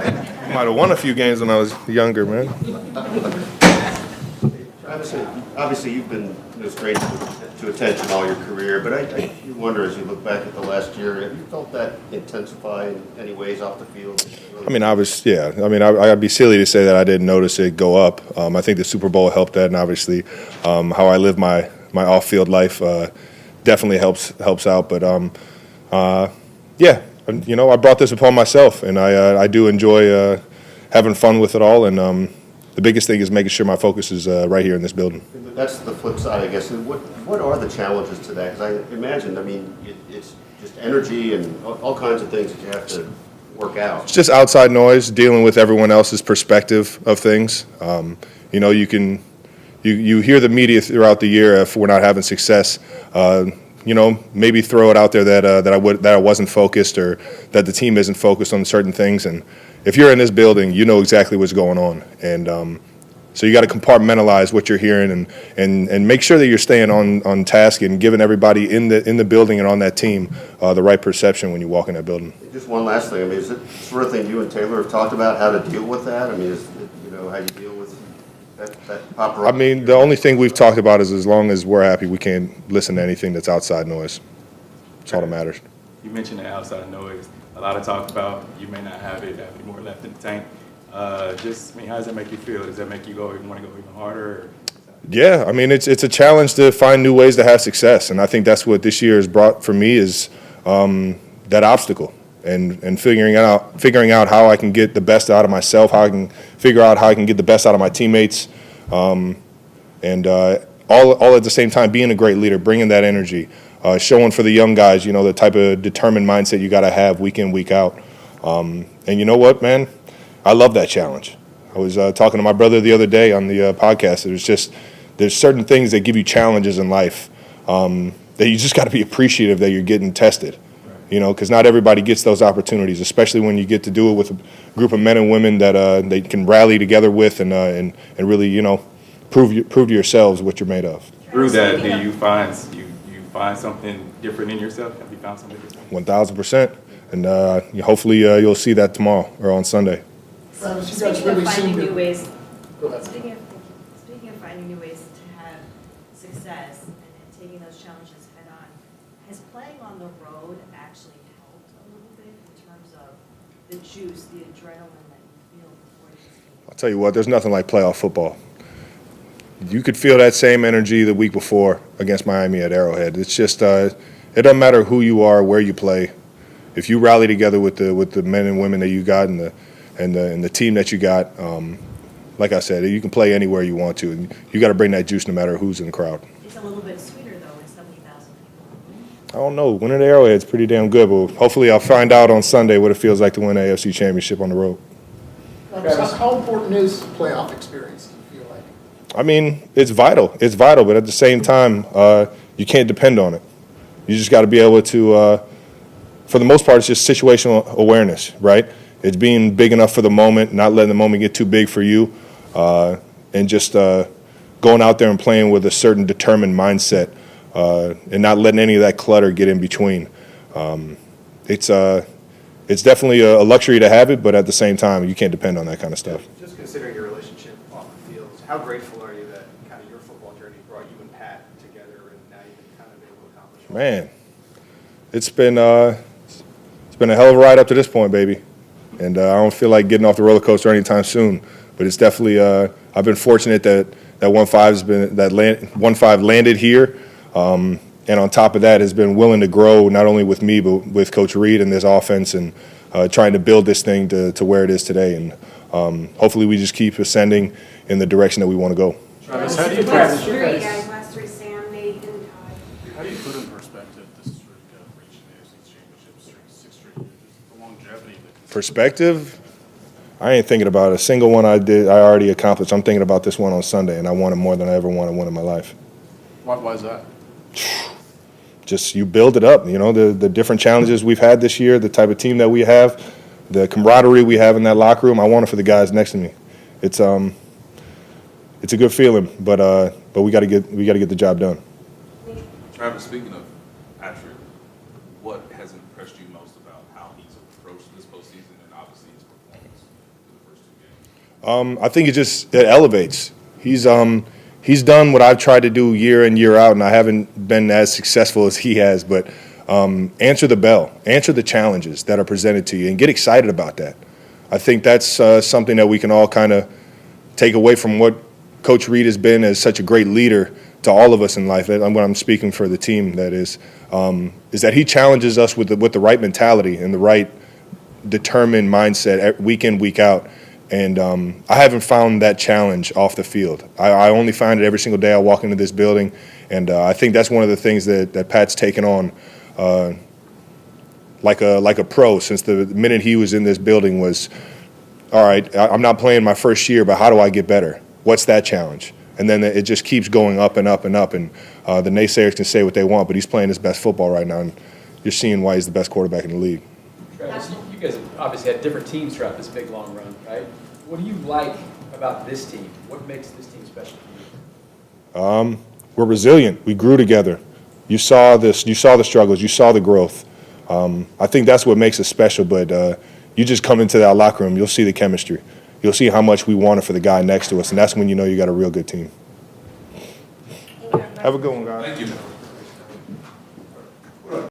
Might have won a few games when I was younger, man. Obviously, you've been straight to attention all your career, but I wonder, as you look back at the last year, have you felt that intensify in any ways off the field? I mean, I'd be silly to say that I didn't notice it go up. I think the Super Bowl helped that, and obviously, how I live my off-field life definitely helps out. But yeah, I brought this upon myself, and I do enjoy having fun with it all. And the biggest thing is making sure my focus is right here in this building. That's the flip side, I guess. What are the challenges to that? Because I imagine, it's just energy and all kinds of things that you have to work out. It's just outside noise, dealing with everyone else's perspective of things. You hear the media throughout the year if we're not having success. Maybe throw it out there that I wasn't focused or that the team isn't focused on certain things. And if you're in this building, you know exactly what's going on. And so you got to compartmentalize what you're hearing and make sure that you're staying on task and giving everybody in the building and on that team the right perception when you walk in that building. Just one last thing. Is it the sort of thing you and Taylor have talked about, how to deal with that? Is it, how you deal with that paparazzi? The only thing we've talked about is as long as we're happy, we can't listen to anything that's outside noise. That's all that matters. You mentioned the outside noise. A lot of talk about you may not have it, have more left in the tank. How does that make you feel? Does that make you want to go even harder? Yeah, it's a challenge to find new ways to have success, and I think that's what this year has brought for me is that obstacle and figuring out how I can get the best out of myself, how I can figure out how I can get the best out of my teammates, and all at the same time being a great leader, bringing that energy, showing for the young guys, the type of determined mindset you got to have week in, week out. And you know what, man? I love that challenge. I was talking to my brother the other day on the podcast. There's certain things that give you challenges in life that you just got to be appreciative that you're getting tested. Because not everybody gets those opportunities, especially when you get to do it with a group of men and women that they can rally together with and really, prove to yourselves what you're made of. Through that, do you find something different in yourself? Have you found something different? 1,000%. And hopefully you'll see that tomorrow or on Sunday. Speaking of finding new ways to have success and taking those challenges head on, has playing on the road actually helped a little bit in terms of the juice, the adrenaline that you feel before you I'll tell you what, there's nothing like playoff football. You could feel that same energy the week before against Miami at Arrowhead. It's just it doesn't matter who you are, where you play. If you rally together with the men and women that you got and the team that you got, like I said, you can play anywhere you want to. And you got to bring that juice no matter who's in the crowd. It's a little bit sweeter, though, with 70,000 people. I don't know. Winning the Arrowhead's pretty damn good, but hopefully I'll find out on Sunday what it feels like to win an AFC championship on the road. How important is playoff experience, do you feel like? It's vital. It's vital, but at the same time, you can't depend on it. You just got to be able to, for the most part, it's just situational awareness, right? It's being big enough for the moment, not letting the moment get too big for you, and just going out there and playing with a certain determined mindset, and not letting any of that clutter get in between. It's definitely a luxury to have it, but at the same time, you can't depend on that kind of stuff. Just considering your relationship off the field, how grateful are you that kind of your football journey brought you and Pat together, and now you've been kind of able to accomplish all Man, it's been a hell of a ride up to this point, baby. And I don't feel like getting off the roller coaster anytime soon. But it's definitely I've been fortunate that 1-5 landed here, and on top of that has been willing to grow not only with me but with Coach Reid and this offense and trying to build this thing to where it is today. And hopefully we just keep ascending in the direction that we want to go. Travis, how do you Last three guys, last three, Sam, Nate, and Todd. How do you put in perspective this streak of reaching the AFC Championship, 6 straight years, the longevity of it? Perspective? I ain't thinking about a single one I already accomplished. I'm thinking about this one on Sunday, and I want it more than I ever wanted one in my life. Why is that? Just you build it up, the different challenges we've had this year, the type of team that we have, the camaraderie we have in that locker room. I want it for the guys next to me. It's a good feeling, but we got to get the job done. Travis, speaking of Patrick, what has impressed you most about how he's approached this postseason and obviously his performance? I think it elevates. He's done what I've tried to do year in, year out, and I haven't been as successful as he has. But answer the bell, answer the challenges that are presented to you, and get excited about that. I think that's something that we can all kind of take away from what Coach Reed has been as such a great leader to all of us in life. And when I'm speaking for the team, that is that he challenges us with the right mentality and the right determined mindset week in, week out. And I haven't found that challenge off the field. I only find it every single day I walk into this building, and I think that's one of the things that Pat's taken on like a pro since the minute he was in this building was, all right, I'm not playing my first year, but how do I get better? What's that challenge? And then it just keeps going up and up and up, and the naysayers can say what they want, but he's playing his best football right now, and you're seeing why he's the best quarterback in the league. Travis, you guys have obviously had different teams throughout this big, long run, right? What do you like about this team? What makes this team special for you? We're resilient. We grew together. You saw this. You saw the struggles. You saw the growth. I think that's what makes us special, but you just come into that locker room, you'll see the chemistry. You'll see how much we want it for the guy next to us, and that's when you know you got a real good team. Have a good one, guys. Thank you.